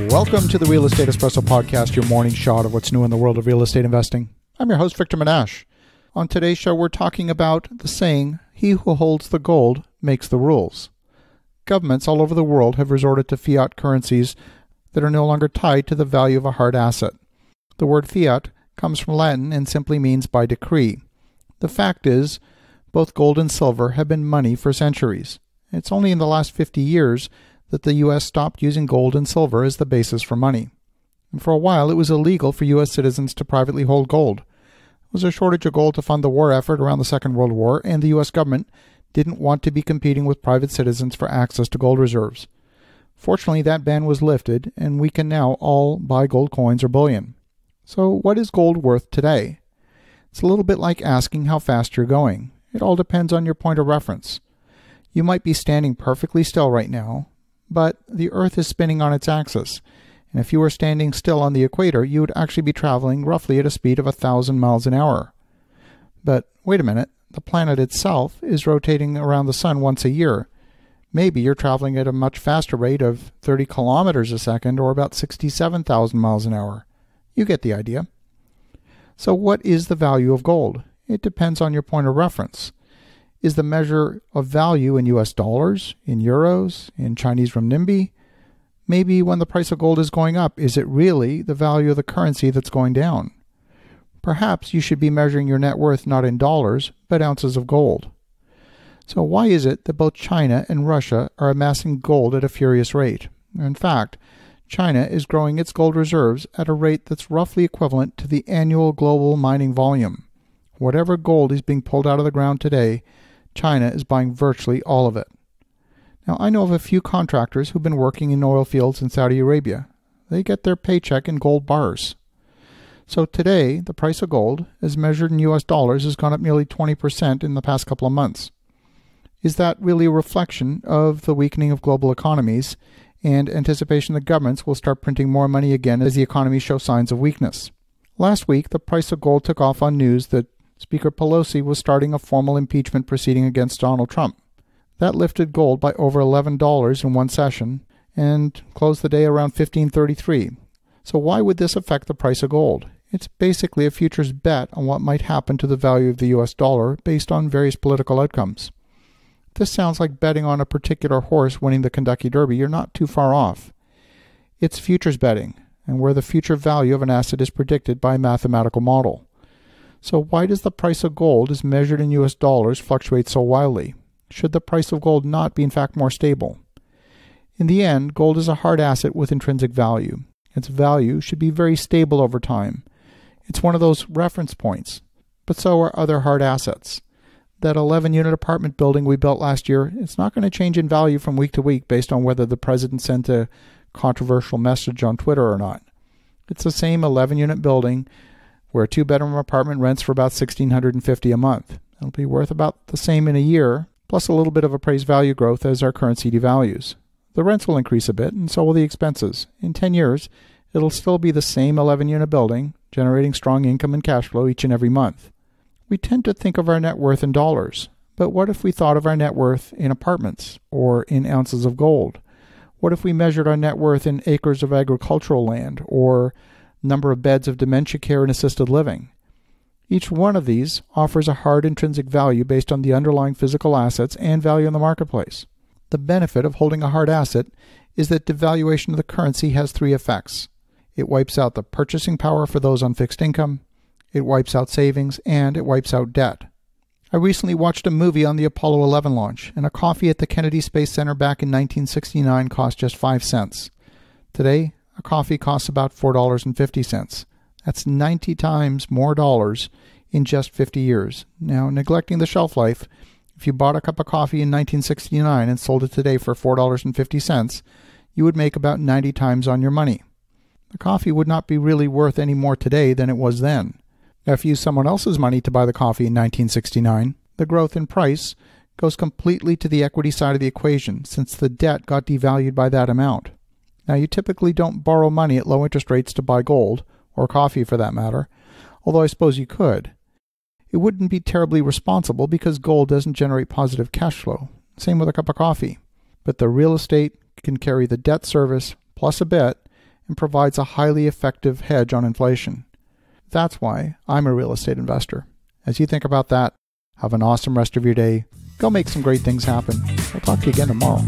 Welcome to the Real Estate Espresso Podcast, your morning shot of what's new in the world of real estate investing. I'm your host, Victor Menashe. On today's show, we're talking about the saying, he who holds the gold makes the rules. Governments all over the world have resorted to fiat currencies that are no longer tied to the value of a hard asset. The word fiat comes from Latin and simply means by decree. The fact is, both gold and silver have been money for centuries. It's only in the last 50 years that the U.S. stopped using gold and silver as the basis for money. And for a while, it was illegal for U.S. citizens to privately hold gold. There was a shortage of gold to fund the war effort around the Second World War, and the U.S. government didn't want to be competing with private citizens for access to gold reserves. Fortunately, that ban was lifted, and we can now all buy gold coins or bullion. So what is gold worth today? It's a little bit like asking how fast you're going. It all depends on your point of reference. You might be standing perfectly still right now, but the Earth is spinning on its axis, and if you were standing still on the equator, you would actually be traveling roughly at a speed of 1,000 miles an hour. But wait a minute, the planet itself is rotating around the sun once a year. Maybe you're traveling at a much faster rate of 30 kilometers a second, or about 67,000 miles an hour. You get the idea. So what is the value of gold? It depends on your point of reference. Is the measure of value in US dollars, in euros, in Chinese renminbi? Maybe when the price of gold is going up, is it really the value of the currency that's going down? Perhaps you should be measuring your net worth not in dollars, but ounces of gold. So why is it that both China and Russia are amassing gold at a furious rate? In fact, China is growing its gold reserves at a rate that's roughly equivalent to the annual global mining volume. Whatever gold is being pulled out of the ground today, China is buying virtually all of it. Now, I know of a few contractors who've been working in oil fields in Saudi Arabia. They get their paycheck in gold bars. So today, the price of gold, as measured in US dollars, has gone up nearly 20% in the past couple of months. Is that really a reflection of the weakening of global economies and anticipation that governments will start printing more money again as the economy shows signs of weakness? Last week, the price of gold took off on news that Speaker Pelosi was starting a formal impeachment proceeding against Donald Trump. That lifted gold by over $11 in one session and closed the day around $15.33. So why would this affect the price of gold? It's basically a futures bet on what might happen to the value of the US dollar based on various political outcomes. If this sounds like betting on a particular horse winning the Kentucky Derby, you're not too far off. It's futures betting, and where the future value of an asset is predicted by a mathematical model. So why does the price of gold as measured in US dollars fluctuate so wildly? Should the price of gold not be in fact more stable? In the end, gold is a hard asset with intrinsic value. Its value should be very stable over time. It's one of those reference points, but so are other hard assets. That 11-unit apartment building we built last year, it's not going to change in value from week to week based on whether the president sent a controversial message on Twitter or not. It's the same 11-unit building where a 2-bedroom apartment rents for about $1,650 a month. It'll be worth about the same in a year, plus a little bit of appraised value growth as our currency devalues. The rents will increase a bit, and so will the expenses. In 10 years, it'll still be the same 11-unit building, generating strong income and cash flow each and every month. We tend to think of our net worth in dollars, but what if we thought of our net worth in apartments or in ounces of gold? What if we measured our net worth in acres of agricultural land or number of beds of dementia care and assisted living? Each one of these offers a hard intrinsic value based on the underlying physical assets and value in the marketplace. The benefit of holding a hard asset is that devaluation of the currency has 3 effects. It wipes out the purchasing power for those on fixed income, it wipes out savings, and it wipes out debt. I recently watched a movie on the Apollo 11 launch, and a coffee at the Kennedy Space Center back in 1969 cost just 5 cents. Today, a coffee costs about $4.50. That's 90 times more dollars in just 50 years. Now, neglecting the shelf life, if you bought a cup of coffee in 1969 and sold it today for $4.50, you would make about 90 times on your money. The coffee would not be really worth any more today than it was then. Now, if you use someone else's money to buy the coffee in 1969, the growth in price goes completely to the equity side of the equation, since the debt got devalued by that amount. Now, you typically don't borrow money at low interest rates to buy gold, or coffee for that matter, although I suppose you could. It wouldn't be terribly responsible because gold doesn't generate positive cash flow. Same with a cup of coffee. But the real estate can carry the debt service plus a bit, and provides a highly effective hedge on inflation. That's why I'm a real estate investor. As you think about that, have an awesome rest of your day. Go make some great things happen. I'll talk to you again tomorrow.